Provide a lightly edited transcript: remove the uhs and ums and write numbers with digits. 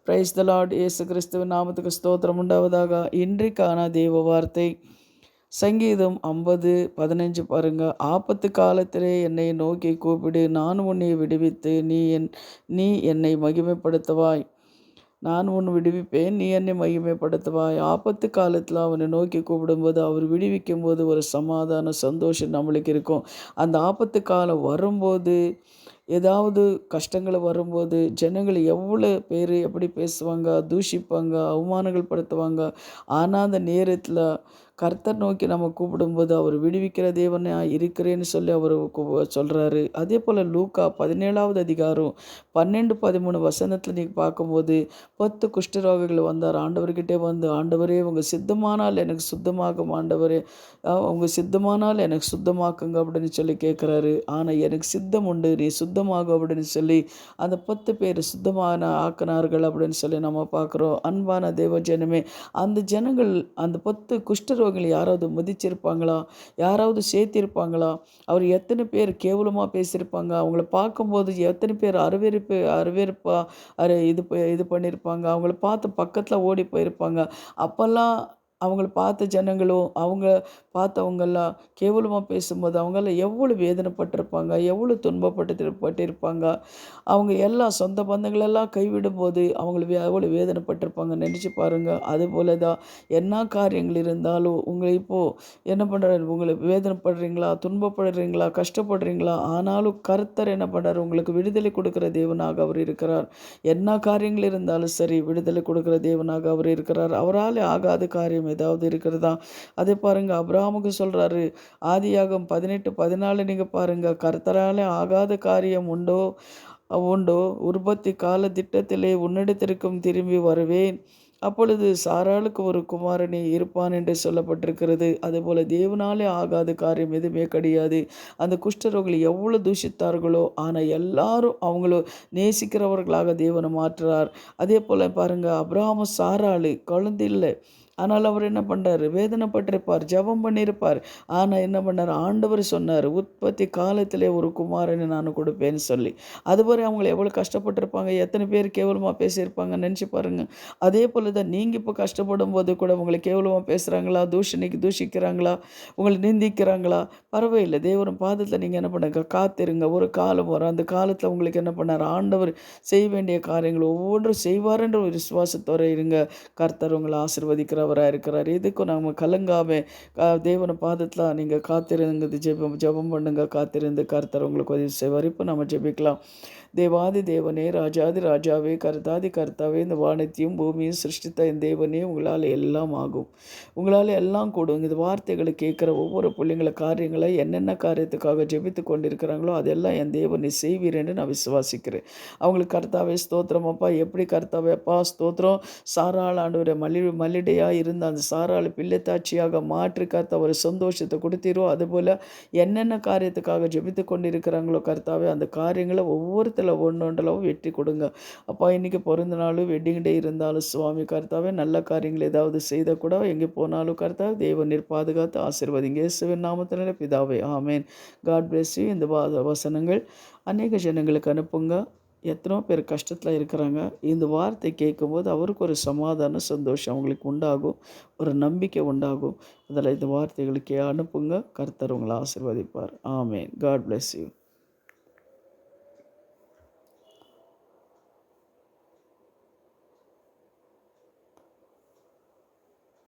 Praise the Lord. இயேசு கிறிஸ்துவின் நாமத்துக்கு ஸ்தோத்திரம் உண்டாவதாக. இன்றைக்கான தேவ வார்த்தை சங்கீதம் 50:15 பாருங்க. ஆபத்து காலத்திலே என்னை நோக்கி கூப்பிடு, நான் உன்னை விடுவித்து நீ என்னை மகிமைப்படுத்துவாய். நான் உன்னை விடுவிப்பேன், நீ என்னை மகிமைப்படுத்துவாய். ஆபத்து காலத்தில் அவனை நோக்கி கூப்பிடும்போது அவர் விடுவிக்கும் போது ஒரு சமாதான சந்தோஷம் நம்மளுக்கு இருக்கும். அந்த ஆபத்து காலம் வரும்போது, ஏதாவது கஷ்டங்கள் வரும்போது ஜனங்கள் எவ்வளோ பேர் எப்படி பேசுவாங்க, தூஷிப்பாங்க, அவமானங்கள் படுத்துவாங்க. ஆனால் அந்த நேரத்தில் கர்த்தர் நோக்கி நம்ம கூப்பிடும்போது அவர் விடுவிக்கிற தேவனா இருக்கிறேன்னு சொல்லி அவர் சொல்கிறாரு. அதே போல் லூக்கா 17வது அதிகாரம் 12-13 வசனத்தில் நீங்கள் பார்க்கும்போது 10 குஷ்டரோகிகள் வந்தார் ஆண்டவர்கிட்டே வந்து, ஆண்டவரே உங்கள் சித்தமானால் எனக்கு சுத்தமாகும், ஆண்டவரே உங்கள் சித்தமானால் எனக்கு சுத்தமாக்குங்க அப்படின்னு சொல்லி கேட்குறாரு. ஆனால் எனக்கு சித்தம் உண்டு, நீ சுத்தமாகும் அப்படின்னு சொல்லி அந்த 10 பேர் சுத்தமான ஆக்கினார்கள் அப்படின்னு சொல்லி நம்ம பார்க்குறோம். அன்பான தேவ ஜனமே, அந்த ஜனங்கள் அந்த 10 குஷ்டரோகிகள் யாராவது மதிச்சிருப்பாங்களா? யாராவது சேர்த்திருப்பாங்களா? அவர் எத்தனை பேர் கேவலமாக பேசியிருப்பாங்க? அவங்கள பார்க்கும்போது எத்தனை பேர் அருவருப்பா இது பண்ணியிருப்பாங்க? அவங்கள பார்த்து பக்கத்தில் ஓடி போயிருப்பாங்க. அப்போல்லாம் அவங்கள பார்த்த ஜனங்களும் பார்த்தவங்கெல்லாம் கேவலமாக பேசும்போது அவங்கெல்லாம் எவ்வளோ வேதனைப்பட்டிருப்பாங்க, எவ்வளோ பட்டிருப்பாங்க. அவங்க எல்லா சொந்த பந்தங்களெல்லாம் கைவிடும்போது அவங்களுக்கு எவ்வளோ வேதனைப்பட்டிருப்பாங்க நினச்சி பாருங்கள். அதுபோல தான் என்ன காரியங்கள் இருந்தாலும் உங்களை இப்போது என்ன பண்ணுறாரு, உங்களை வேதனைப்படுறீங்களா, துன்பப்படுறீங்களா, கஷ்டப்படுறீங்களா, ஆனாலும் கர்த்தர் என்ன பண்ணுறாரு, உங்களுக்கு விடுதலை கொடுக்குற தேவனாக அவர் இருக்கிறார். என்ன காரியங்கள் இருந்தாலும் சரி, விடுதலை கொடுக்குற தேவனாக அவர் இருக்கிறார். அவரால் ஆகாத காரியம் ஏதாவது இருக்கிறதா? அதே பாருங்கள், அபிரகாமுக்கு சொல்கிறாரு, ஆதியாகமம் 18:14 நீங்கள் பாருங்கள், கர்த்தரால் ஆகாத காரியம் உண்டோ உண்டோ, உற்பத்தி கால திட்டத்திலே உன்னிடத்திற்கும் திரும்பி வருவேன், அப்பொழுது சாராளுக்கு ஒரு குமாரனே இருப்பான் என்று சொல்லப்பட்டிருக்கிறது. அதுபோல் தேவனாலே ஆகாத காரியம் எதுவுமே கிடையாது. அந்த குஷ்டரோகிகள் எவ்வளோ தூஷித்தார்களோ, ஆனால் எல்லாரும் அவங்கள நேசிக்கிறவர்களாக தேவனை மாற்றுறார். அதே போல் பாருங்கள், அபிரகாமும் சாராள் குழந்தை இல்லை, ஆனால் அவர் என்ன பண்ணுறாரு, வேதனைப்பட்டிருப்பார், ஜெபம் பண்ணியிருப்பார். ஆனால் என்ன பண்ணார், ஆண்டவர் சொன்னார், உற்பத்தி காலத்திலே ஒரு குமாரனை நான் கொடுப்பேன்னு சொல்லி. அதுவரை அவங்களை எவ்வளோ கஷ்டப்பட்டிருப்பாங்க, எத்தனை பேர் கேவலமாக பேசியிருப்பாங்க நினச்சி பாருங்கள். அதே போல் தான் நீங்கள் இப்போ கஷ்டப்படும் போது கூட உங்களை கேவலமாக பேசுகிறாங்களா, தூஷிக்கிறாங்களா, உங்களை நிந்திக்கிறாங்களா, பரவாயில்லை, தேவன் பாதத்தில் நீங்கள் என்ன பண்ணுங்க, காத்திருங்க. ஒரு காலம் வரும், அந்த காலத்தில் உங்களுக்கு என்ன பண்ணார், ஆண்டவர் செய்ய வேண்டிய காரியங்கள் ஒவ்வொன்றும் செய்வார்ன்ற ஒரு விசுவாசத்தோடு இருங்க. கர்த்தர் உங்களை ஆசீர்வதிக்கிறவராக இருக்கிறார். இதுக்கும் நம்ம கலங்காமல் தேவன பாதத்தில் நீங்கள் காத்திருந்து ஜெபம் பண்ணுங்க. காத்திருந்து கர்த்தர் உங்களுக்கு உதவி செய்வார். இப்போ நம்ம ஜெபிக்கலாம். தேவாதி தேவனே, ராஜாதி ராஜாவே, கர்த்தாதி கர்த்தாவே, இந்த வானத்தையும் பூமியும் சிருஷ்டித்த என் தேவனே, உங்களால் எல்லாம் ஆகும், உங்களால் எல்லாம் கூடும். இந்த வார்த்தைகளை கேட்குற ஒவ்வொரு பிள்ளைங்கள காரியங்களை என்னென்ன காரியத்துக்காக ஜெபித்து கொண்டிருக்கிறாங்களோ அதெல்லாம் என் தேவனை செய்வீரேன்னு நான் விசுவாசிக்கிறேன். அவங்களுக்கு கர்த்தாவே ஸ்தோத்திரம் அப்பா. எப்படி கர்த்தாவே அப்பா ஸ்தோத்திரம், சாராள் ஆண்டவரை மல்லிடையாக இருந்த அந்த சாராள் பிள்ளைத்தாட்சியாக மாற்றி கர்த்தா ஒரு சந்தோஷத்தை கொடுத்தீரோ, அதுபோல் என்னென்ன காரியத்துக்காக ஜெபித்து கொண்டிருக்கிறாங்களோ கர்த்தாவே, அந்த காரியங்களை ஒவ்வொருத்தரும் ஒன்றொன்றில் வெற்றி கொடுங்க அப்பா. இன்றைக்கி பிறந்த நாள், வெட்டிங் டே இருந்தாலும் சுவாமி கர்த்தாவே, நல்ல காரியங்கள் ஏதாவது செய்த கூட எங்கே போனாலும் கர்த்தா தேவன் நீர் பாதுகாத்து ஆசீர்வதிங்க. இயேசுவின் நாமத்தினாலே பிதாவே, ஆமேன். God bless you. இந்த வசனங்கள் அநேக ஜனங்களுக்கு அனுப்புங்க. எத்தனோ பேர் கஷ்டத்தில் இருக்கிறாங்க. இந்த வார்த்தை கேட்கும்போது அவருக்கு ஒரு சமாதான சந்தோஷம் அவங்களுக்கு உண்டாகும், ஒரு நம்பிக்கை உண்டாகும். அதில் இந்த வார்த்தைகளுக்கு அனுப்புங்க. கர்த்தர் உங்களை ஆசீர்வதிப்பார். ஆமேன். God bless you.